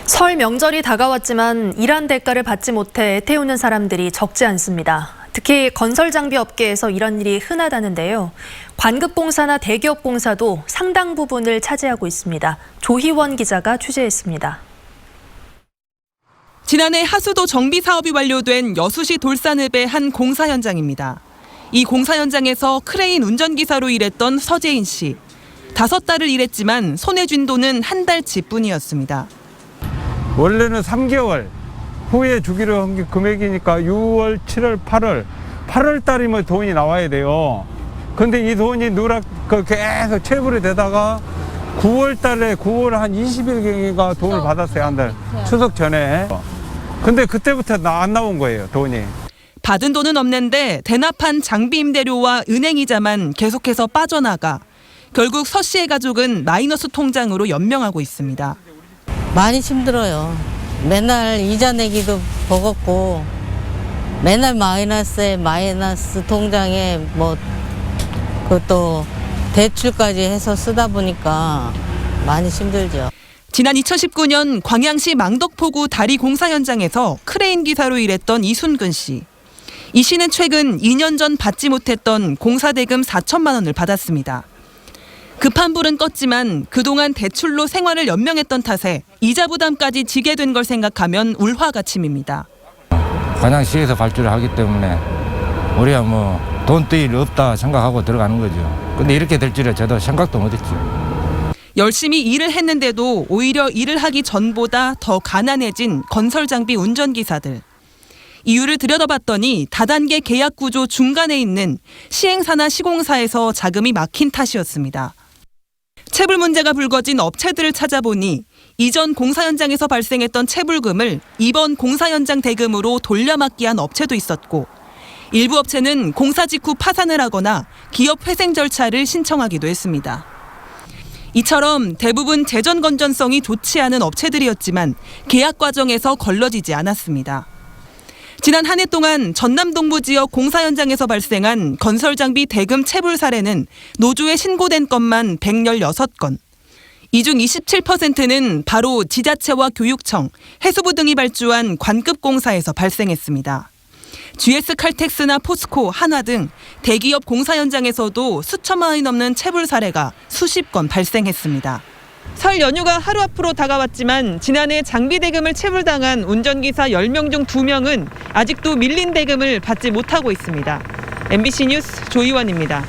설 명절이 다가왔지만 일한 대가를 받지 못해 애태우는 사람들이 적지 않습니다. 특히 건설 장비 업계에서 이런 일이 흔하다는데요. 관급공사나 대기업 공사도 상당 부분을 차지하고 있습니다. 조희원 기자가 취재했습니다. 지난해 하수도 정비 사업이 완료된 여수시 돌산읍의 한 공사 현장입니다. 이 공사 현장에서 크레인 운전기사로 일했던 서재인 씨. 5달을 일했지만 손에 쥔 돈은 한 달치뿐이었습니다. 원래는 3개월 후에 주기로 한 게 금액이니까 6월, 7월, 8월 달이면 돈이 나와야 돼요. 근데 이 돈이 계속 체불이 되다가 9월 달에 9월 한 20일경인가 돈을 받았어요, 한 달. 추석 전에. 근데 그때부터 안 나온 거예요, 돈이. 받은 돈은 없는데 대납한 장비 임대료와 은행 이자만 계속해서 빠져나가 결국 서 씨의 가족은 마이너스 통장으로 연명하고 있습니다. 많이 힘들어요. 맨날 이자 내기도 버겁고 맨날 마이너스에 마이너스 통장에 그것도 대출까지 해서 쓰다 보니까 많이 힘들죠. 지난 2019년 광양시 망덕포구 다리 공사 현장에서 크레인 기사로 일했던 이순근 씨. 이 씨는 최근 2년 전 받지 못했던 공사대금 4천만 원을 받았습니다. 급한 불은 껐지만 그동안 대출로 생활을 연명했던 탓에 이자 부담까지 지게 된 걸 생각하면 울화가침입니다. 광양시에서 발주를 하기 때문에 우리야 돈 뜰 일 없다 생각하고 들어가는 거죠. 근데 이렇게 될 줄에 저도 생각도 못했죠. 열심히 일을 했는데도 오히려 일을 하기 전보다 더 가난해진 건설장비 운전기사들. 이유를 들여다봤더니 다단계 계약 구조 중간에 있는 시행사나 시공사에서 자금이 막힌 탓이었습니다. 체불 문제가 불거진 업체들을 찾아보니 이전 공사 현장에서 발생했던 체불금을 이번 공사 현장 대금으로 돌려막기 한 업체도 있었고 일부 업체는 공사 직후 파산을 하거나 기업 회생 절차를 신청하기도 했습니다. 이처럼 대부분 재정 건전성이 좋지 않은 업체들이었지만 계약 과정에서 걸러지지 않았습니다. 지난 한 해 동안 전남 동부 지역 공사 현장에서 발생한 건설 장비 대금 체불 사례는 노조에 신고된 건만 116건. 이 중 27%는 바로 지자체와 교육청, 해수부 등이 발주한 관급 공사에서 발생했습니다. GS 칼텍스나 포스코, 한화 등 대기업 공사 현장에서도 수천만 원이 넘는 체불 사례가 수십 건 발생했습니다. 설 연휴가 하루 앞으로 다가왔지만 지난해 장비 대금을 체불당한 운전기사 10명 중 2명은 아직도 밀린 대금을 받지 못하고 있습니다. MBC 뉴스 조희원입니다.